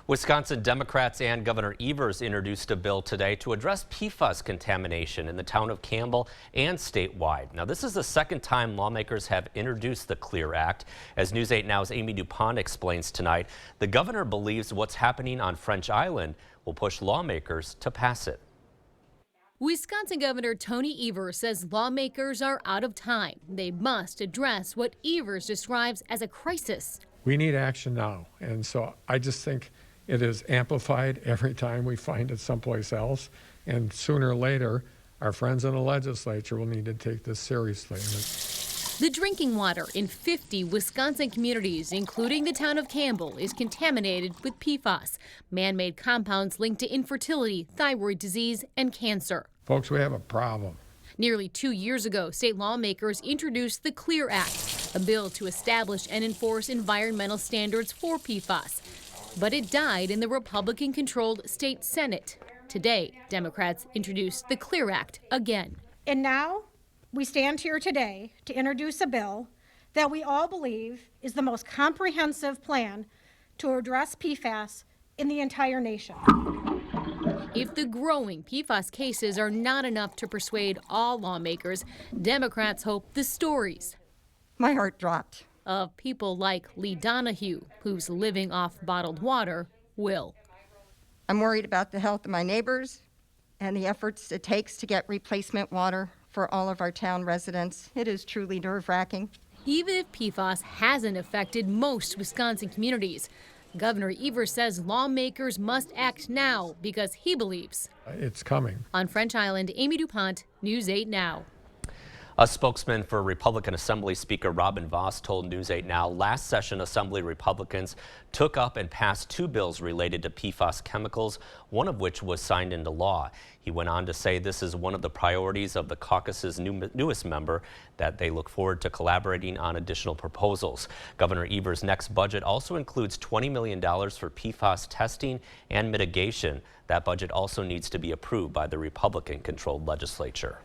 Wisconsin Democrats and Governor Evers introduced a bill today to address PFAS contamination in the town of Campbell and statewide. Now, this is the second time lawmakers have introduced the CLEAR Act. As News 8 Now's Amy DuPont explains tonight, the governor believes what's happening on French Island will push lawmakers to pass it. Wisconsin Governor Tony Evers says lawmakers are out of time. They must address what Evers describes as a crisis. We need action now, and so I just think it is amplified every time we find it someplace else, and sooner or later, our friends in the legislature will need to take this seriously. The drinking water in 50 Wisconsin communities, including the town of Campbell, is contaminated with PFAS, man-made compounds linked to infertility, thyroid disease, and cancer. Folks, we have a problem. Nearly 2 years ago, state lawmakers introduced the CLEAR Act, a bill to establish and enforce environmental standards for PFAS. But it died in the Republican-controlled state Senate. Today, Democrats introduced the CLEAR Act again. And now, we stand here today to introduce a bill that we all believe is the most comprehensive plan to address PFAS in the entire nation. If the growing PFAS cases are not enough to persuade all lawmakers, Democrats hope the stories my heart dropped of people like Lee Donahue, who's living off bottled water, will. I'm worried about the health of my neighbors and the efforts it takes to get replacement water for all of our town residents. It is truly nerve-wracking. Even if PFAS hasn't affected most Wisconsin communities, Governor Evers says lawmakers must act now because he believes It's coming. On French Island, Amy DuPont, News 8 Now. A spokesman for Republican Assembly Speaker Robin Vos told News 8 Now last session Assembly Republicans took up and passed 2 bills related to PFAS chemicals, one of which was signed into law. He went on to say this is one of the priorities of the caucus's newest member, that they look forward to collaborating on additional proposals. Governor Evers' next budget also includes $20 million for PFAS testing and mitigation. That budget also needs to be approved by the Republican-controlled legislature.